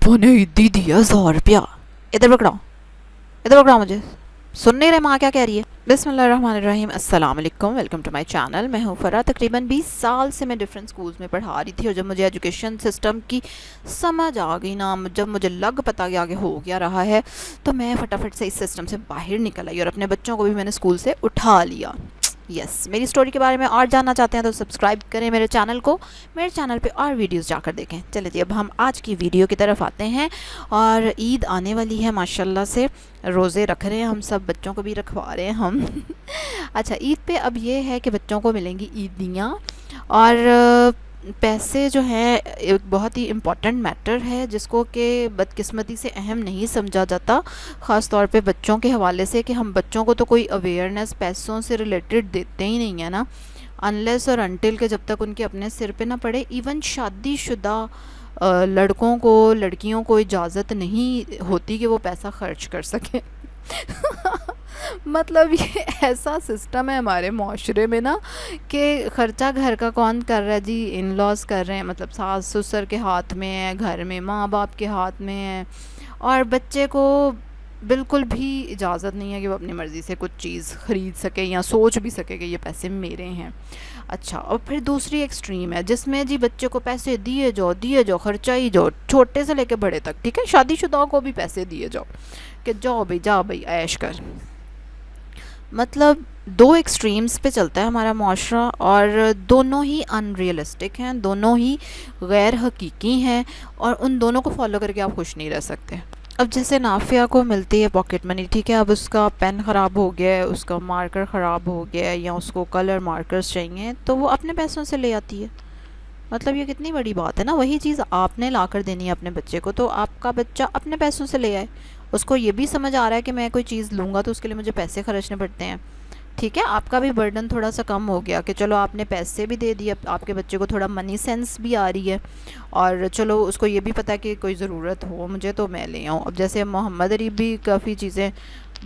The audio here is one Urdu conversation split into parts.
ابا نے عیدی دیا 1,000 روپیہ. ادھر پکڑاؤ, ادھر پکڑاؤ, مجھے سن نہیں رہے ماں کیا کہہ رہی ہے. بسم اللہ الرحمن الرحیم. السلام علیکم, ویلکم ٹو مائی چینل. میں ہوں فرا. تقریباً 20 سال سے میں ڈفرینٹ سکولز میں پڑھا رہی تھی, اور جب مجھے ایجوکیشن سسٹم کی سمجھ آ گئی نا, جب مجھے لگ پتا کہ آگے ہو کیا رہا ہے, تو میں فٹافٹ سے اس سسٹم سے باہر نکل آئی, اور اپنے بچوں کو بھی میں نے اسکول سے اٹھا لیا. یس, میری اسٹوری کے بارے میں اور جاننا چاہتے ہیں تو سبسکرائب کریں میرے چینل کو. میرے چینل پہ اور ویڈیوز جا کر دیکھیں. چلے جی, اب ہم آج کی ویڈیو کی طرف آتے ہیں. اور عید آنے والی ہے ماشاءاللہ سے, روزے رکھ رہے ہیں ہم سب, بچوں کو بھی رکھوا رہے ہیں ہم. اچھا, عید پہ اب یہ ہے کہ بچوں کو ملیں گی عیدیاں, اور پیسے جو ہیں ایک بہت ہی امپورٹنٹ میٹر ہے, جس کو کہ بدقسمتی سے اہم نہیں سمجھا جاتا, خاص طور پہ بچوں کے حوالے سے, کہ ہم بچوں کو تو کوئی اویئرنیس پیسوں سے ریلیٹڈ دیتے ہی نہیں ہیں نا, انلیس اور انٹل کہ جب تک ان کے اپنے سر پہ نہ پڑے. ایون شادی شدہ لڑکوں کو, لڑکیوں کو اجازت نہیں ہوتی کہ وہ پیسہ خرچ کر سکیں. مطلب یہ ایسا سسٹم ہے ہمارے معاشرے میں نا, کہ خرچہ گھر کا کون کر رہا ہے جی, ان لاز کر رہے ہیں. مطلب ساس سسر کے ہاتھ میں ہے, گھر میں ماں باپ کے ہاتھ میں ہے, اور بچے کو بالکل بھی اجازت نہیں ہے کہ وہ اپنی مرضی سے کچھ چیز خرید سکے, یا سوچ بھی سکے کہ یہ پیسے میرے ہیں. اچھا, اور پھر دوسری ایکسٹریم ہے جس میں جی بچے کو پیسے دیے جاؤ خرچہ ہی جاؤ, چھوٹے سے لے کے بڑے تک. ٹھیک ہے, شادی شدہ کو بھی پیسے دیے جاؤ کہ جاؤ بھائی عیش کر. مطلب دو ایکسٹریمز پہ چلتا ہے ہمارا معاشرہ, اور دونوں ہی ان ریئلسٹک ہیں, دونوں ہی غیر حقیقی ہیں, اور ان دونوں کو فالو کر کے آپ خوش نہیں رہ سکتے. اب جیسے نافیہ کو ملتی ہے پاکٹ منی, ٹھیک ہے, اب اس کا پین خراب ہو گیا ہے, اس کا مارکر خراب ہو گیا ہے, یا اس کو کلر مارکرز چاہیے, تو وہ اپنے پیسوں سے لے آتی ہے. مطلب یہ کتنی بڑی بات ہے نا. وہی چیز آپ نے لا کر دینی ہے اپنے بچے کو, تو آپ کا بچہ اپنے پیسوں سے لے آئے. اس کو یہ بھی سمجھ آ رہا ہے کہ میں کوئی چیز لوں گا تو اس کے لیے مجھے پیسے خرچنے پڑتے ہیں. ٹھیک ہے, آپ کا بھی برڈن تھوڑا سا کم ہو گیا, کہ چلو آپ نے پیسے بھی دے دیے, آپ کے بچے کو تھوڑا منی سینس بھی آ رہی ہے, اور چلو اس کو یہ بھی پتہ ہے کہ کوئی ضرورت ہو مجھے تو میں لے آؤں. اب جیسے محمد عریب بھی کافی چیزیں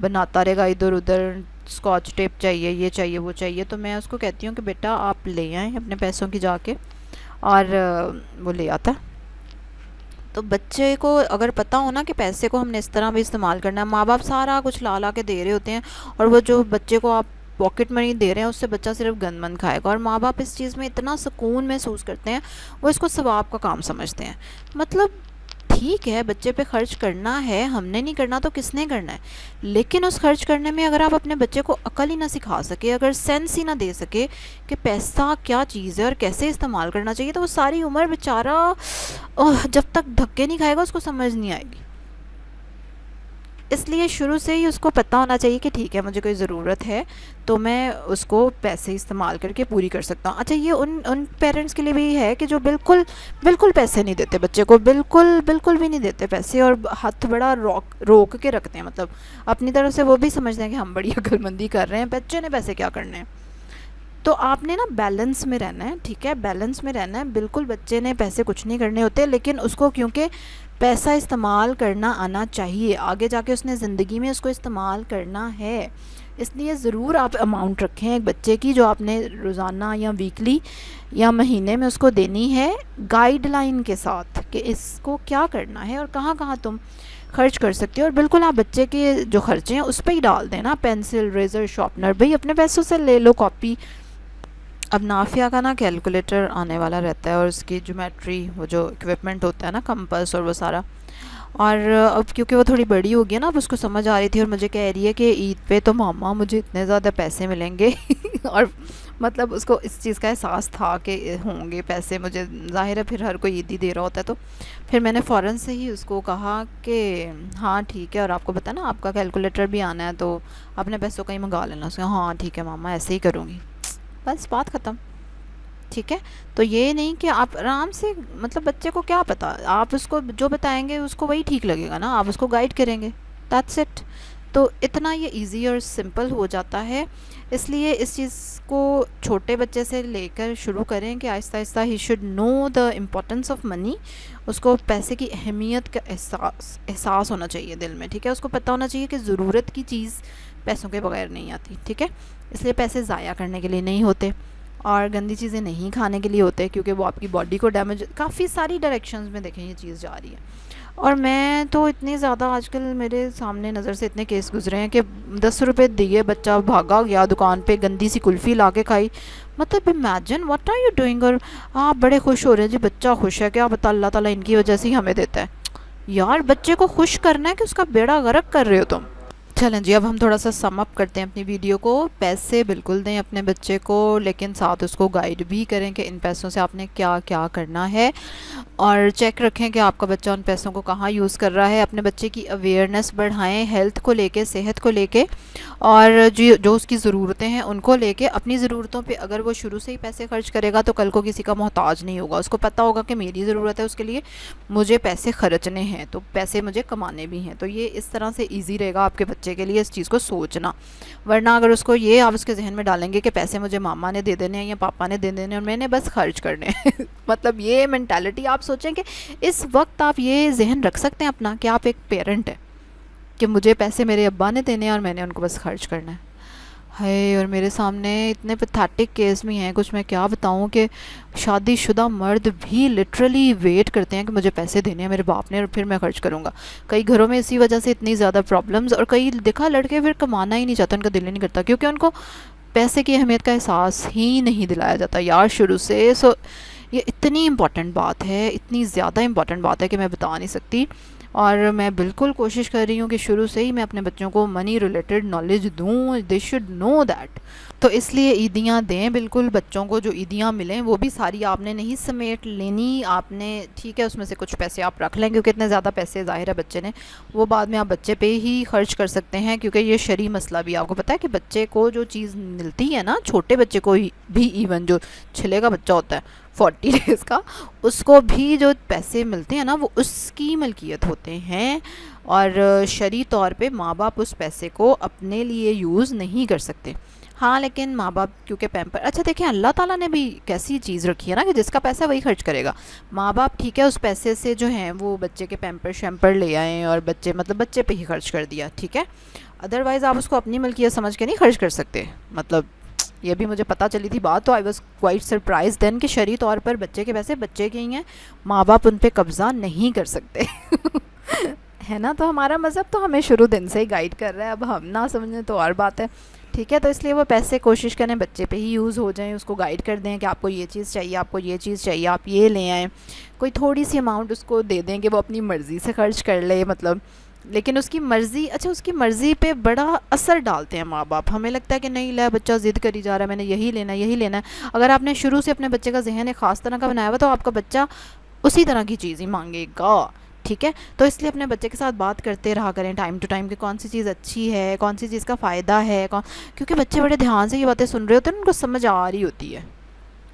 بناتا رہے گا ادھر ادھر, اسکاچ ٹیپ چاہیے, یہ چاہیے, وہ چاہیے, تو میں اس کو کہتی ہوں کہ بیٹا آپ لے آئیں اپنے پیسوں کی جا کے, اور وہ لے آتا. تو بچے کو اگر پتہ ہو نا کہ پیسے کو ہم نے اس طرح بھی استعمال کرنا ہے, ماں باپ سارا کچھ لا کے دے رہے ہوتے ہیں, اور وہ جو بچے کو آپ پاکٹ منی دے رہے ہیں اس سے بچہ صرف گند مند کھائے گا, اور ماں باپ اس چیز میں اتنا سکون محسوس کرتے ہیں, وہ اس کو ثواب کا کام سمجھتے ہیں. مطلب ٹھیک ہے, بچے پہ خرچ کرنا ہے, ہم نے نہیں کرنا تو کس نے کرنا ہے, لیکن اس خرچ کرنے میں اگر آپ اپنے بچے کو عقل ہی نہ سکھا سکے, اگر سینس ہی نہ دے سکے کہ پیسہ کیا چیز ہے اور کیسے استعمال کرنا چاہیے, تو وہ ساری عمر بیچارہ جب تک دھکے نہیں کھائے گا اس کو سمجھ نہیں آئے گی. اس لیے شروع سے ہی اس کو پتہ ہونا چاہیے کہ ٹھیک ہے مجھے کوئی ضرورت ہے تو میں اس کو پیسے استعمال کر کے پوری کر سکتا ہوں. اچھا, یہ ان پیرنٹس کے لیے بھی ہے کہ جو بالکل پیسے نہیں دیتے بچے کو, بالکل بھی نہیں دیتے پیسے, اور ہاتھ بڑا روک کے رکھتے ہیں. مطلب اپنی طرف سے وہ بھی سمجھتے ہیں کہ ہم بڑی عقل مندی کر رہے ہیں, بچے نے پیسے کیا کرنے ہیں. تو آپ نے نا بیلنس میں رہنا ہے, ٹھیک ہے, بیلنس میں رہنا ہے. بالکل بچے نے پیسے کچھ نہیں کرنے ہوتے, لیکن اس کو کیونکہ پیسہ استعمال کرنا آنا چاہیے, آگے جا کے اس نے زندگی میں اس کو استعمال کرنا ہے, اس لیے ضرور آپ اماؤنٹ رکھیں ایک بچے کی, جو آپ نے روزانہ یا ویکلی یا مہینے میں اس کو دینی ہے, گائیڈ لائن کے ساتھ کہ اس کو کیا کرنا ہے اور کہاں کہاں تم خرچ کر سکتے ہو. اور بالکل آپ بچے کے جو خرچے ہیں اس پہ ہی ڈال دیں نا, پینسل, ریزر, شارپنر, بھئی اپنے پیسوں سے لے لو, کاپی. اب نافیہ کا نا کیلکولیٹر آنے والا رہتا ہے, اور اس کی جیومیٹری, وہ جو اکوپمنٹ ہوتا ہے نا, کمپس اور وہ سارا, اور اب کیونکہ وہ تھوڑی بڑی ہو گئی نا, اب اس کو سمجھ آ رہی تھی, اور مجھے کہہ رہی ہے کہ عید پہ تو ماما مجھے اتنے زیادہ پیسے ملیں گے. اور مطلب اس کو اس چیز کا احساس تھا کہ ہوں گے پیسے, مجھے ظاہر ہے پھر ہر کوئی عیدی دے رہا ہوتا ہے. تو پھر میں نے فوراً سے ہی اس کو کہا کہ ہاں ٹھیک ہے, اور آپ کو پتہ نا آپ کا کیلکولیٹر بھی آنا ہے, تو اپنے پیسوں کا ہی منگا لینا. اس کا ہاں ٹھیک ہے ماما, ایسے ہی کروں گی, بس بات ختم. ٹھیک ہے, تو یہ نہیں کہ آپ آرام سے, مطلب بچے کو کیا پتہ, آپ اس کو جو بتائیں گے اس کو وہی ٹھیک لگے گا نا, آپ اس کو گائیڈ کریں گے, دیٹس اٹ. تو اتنا یہ ایزی اور سمپل ہو جاتا ہے. اس لیے اس چیز کو چھوٹے بچے سے لے کر شروع کریں کہ آہستہ آہستہ ہی should know the importance of money. اس کو پیسے کی اہمیت کا احساس ہونا چاہیے دل میں, ٹھیک ہے. اس کو پتہ ہونا چاہیے کہ ضرورت کی چیز پیسوں کے بغیر نہیں آتی, ٹھیک ہے. اس لیے پیسے ضائع کرنے کے لیے نہیں ہوتے, اور گندی چیزیں نہیں کھانے کے لیے ہوتے, کیونکہ وہ آپ کی باڈی کو ڈیمیج, کافی ساری ڈائریکشنز میں دیکھیں یہ چیز جا رہی ہے. اور میں تو اتنی زیادہ آج کل میرے سامنے نظر سے اتنے کیس گزرے ہیں کہ 10 روپے دیے بچہ بھاگا گیا دکان پہ، گندی سی کلفی لا کے کھائی. مطلب imagine what are you doing. اور آپ بڑے خوش ہو رہے ہیں جی بچہ خوش ہے، کیا بتا اللہ تعالیٰ ان کی وجہ سے ہی ہمیں دیتا ہے. یار بچے کو خوش کرنا ہے کہ اس کا بیڑا غرق کر رہے ہو تم. چلیں جی اب ہم تھوڑا سا سم اپ کرتے ہیں اپنی ویڈیو کو. پیسے بالکل دیں اپنے بچے کو، لیکن ساتھ اس کو گائیڈ بھی کریں کہ ان پیسوں سے آپ نے کیا کیا کرنا ہے، اور چیک رکھیں کہ آپ کا بچہ ان پیسوں کو کہاں یوز کر رہا ہے. اپنے بچے کی اویئرنیس بڑھائیں ہیلتھ کو لے کے، صحت کو لے کے، اور جو اس کی ضرورتیں ہیں ان کو لے کے. اپنی ضرورتوں پہ اگر وہ شروع سے ہی پیسے خرچ کرے گا تو کل کو کسی کا محتاج نہیں ہوگا. اس کو پتہ ہوگا کہ میری ضرورت ہے، اس کے لیے مجھے پیسے خرچنے ہیں تو پیسے مجھے کمانے بھی ہیں. تو یہ اس طرح سے ایزی رہے گا آپ کے بچے کے لیے اس چیز کو سوچنا. ورنہ اگر اس کو یہ آپ اس کے ذہن میں ڈالیں گے کہ پیسے مجھے ماما نے دے دینے ہیں یا پاپا نے دے دینے ہیں اور میں نے بس خرچ کرنے ہیں مطلب یہ مینٹالٹی. آپ سوچیں کہ اس وقت آپ یہ ذہن رکھ سکتے ہیں اپنا کہ آپ ایک پیرنٹ ہیں کہ مجھے پیسے میرے ابا نے دینے ہیں اور میں نے ان کو بس خرچ کرنا ہے. ہے اور میرے سامنے اتنے پتھیٹک کیس بھی ہیں کچھ، میں کیا بتاؤں کہ شادی شدہ مرد بھی لٹرلی ویٹ کرتے ہیں کہ مجھے پیسے دینے ہیں میرے باپ نے اور پھر میں خرچ کروں گا. کئی گھروں میں اسی وجہ سے اتنی زیادہ پرابلمز. اور کئی دیکھا لڑکے پھر کمانا ہی نہیں چاہتا، ان کا دل ہی نہیں کرتا کیونکہ ان کو پیسے کی اہمیت کا احساس ہی نہیں دلایا جاتا یار شروع سے. یہ اتنی امپورٹنٹ بات ہے، اتنی زیادہ امپورٹنٹ بات ہے کہ میں بتا نہیں سکتی. اور میں بالکل کوشش کر رہی ہوں کہ شروع سے ہی میں اپنے بچوں کو منی ریلیٹڈ نالج دوں. They should know that. تو اس لیے عیدیاں دیں بالکل بچوں کو، جو عیدیاں ملیں وہ بھی ساری آپ نے نہیں سمیٹ لینی. آپ نے ٹھیک ہے اس میں سے کچھ پیسے آپ رکھ لیں کیونکہ اتنے زیادہ پیسے ظاہر ہے بچے نے وہ بعد میں آپ بچے پہ ہی خرچ کر سکتے ہیں. کیونکہ یہ شرعی مسئلہ بھی آپ کو پتہ ہے کہ بچے کو جو چیز ملتی ہے نا، چھوٹے بچے کو بھی ایون جو چھلے کا بچہ ہوتا ہے 40 ڈیز کا، اس کو بھی جو پیسے ملتے ہیں نا وہ اس کی ملکیت ہوتے ہیں. اور شرعی طور پہ ماں باپ اس پیسے کو اپنے لیے یوز نہیں کر سکتے. ہاں لیکن ماں باپ کیونکہ پیمپر، اچھا دیکھیں اللہ تعالیٰ نے بھی کیسی چیز رکھی ہے نا کہ جس کا پیسہ وہی خرچ کرے گا. ماں باپ ٹھیک ہے اس پیسے سے جو ہیں وہ بچے کے پیمپر شیمپر لے آئیں اور بچے پہ ہی خرچ کر دیا ٹھیک ہے. ادروائز آپ اس کو اپنی ملکیت سمجھ کے نہیں خرچ کر سکتے. مطلب یہ بھی مجھے پتہ چلی تھی بات تو آئی واز کوائٹ سرپرائز دین کہ شرعی طور پر بچے کے پیسے بچے کے ہی ہیں، ماں باپ ان پہ قبضہ نہیں کر سکتے ہے نا. تو ہمارا مذہب تو ہمیں شروع دن سے ہی گائیڈ کر رہا ہے. اب ہم نہ سمجھیں تو اور بات ہے ٹھیک ہے. تو اس لیے وہ پیسے کوشش کریں بچے پہ ہی یوز ہو جائیں. اس کو گائیڈ کر دیں کہ آپ کو یہ چیز چاہیے، آپ کو یہ چیز چاہیے، آپ یہ لے آئیں. کوئی تھوڑی سی اماؤنٹ اس کو دے دیں کہ وہ اپنی مرضی سے خرچ کر لے. مطلب لیکن اس کی مرضی، اچھا اس کی مرضی پہ بڑا اثر ڈالتے ہیں ماں باپ. ہمیں لگتا ہے کہ نہیں لے بچہ ضد کری جا رہا ہے، میں نے یہی لینا ہے یہی لینا ہے. اگر آپ نے شروع سے اپنے بچے کا ذہن ایک خاص طرح کا بنایا ہوا تو آپ کا بچہ اسی طرح کی چیز ہی مانگے گا ٹھیک ہے. تو اس لیے اپنے بچے کے ساتھ بات کرتے رہا کریں ٹائم ٹو ٹائم کہ کون سی چیز اچھی ہے، کون سی چیز کا فائدہ ہے. کیونکہ بچے بڑے دھیان سے یہ باتیں سن رہے ہوتے ہیں، ان کو سمجھ آ رہی ہوتی ہے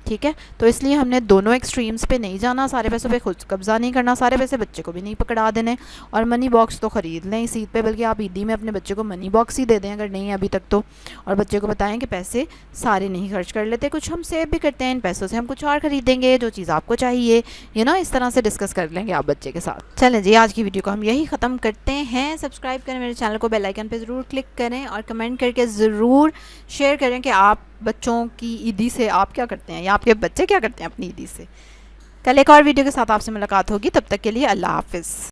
ٹھیک ہے. تو اس لیے ہم نے دونوں ایکسٹریمز پہ نہیں جانا، سارے پیسوں پہ خود قبضہ نہیں کرنا، سارے پیسے بچے کو بھی نہیں پکڑا دینے. اور منی باکس تو خرید لیں اس عید پہ، بلکہ آپ عیدی میں اپنے بچے کو منی باکس ہی دے دیں اگر نہیں ابھی تک تو. اور بچے کو بتائیں کہ پیسے سارے نہیں خرچ کر لیتے، کچھ ہم سیو بھی کرتے ہیں، ان پیسوں سے ہم کچھ اور خریدیں گے جو چیز آپ کو چاہیے اس طرح سے ڈسکس کر لیں گے آپ بچے کے ساتھ. چلیں جی آج کی ویڈیو کو ہم یہی ختم کرتے ہیں. سبسکرائب کریں میرے چینل کو، بیل آئیکن پہ ضرور کلک کریں اور کمنٹ کر کے ضرور شیئر کریں کہ آپ بچوں کی عیدی سے آپ کیا کرتے ہیں یا آپ کے بچے کیا کرتے ہیں اپنی عیدی سے. کل ایک اور ویڈیو کے ساتھ آپ سے ملاقات ہوگی، تب تک کے لیے اللہ حافظ.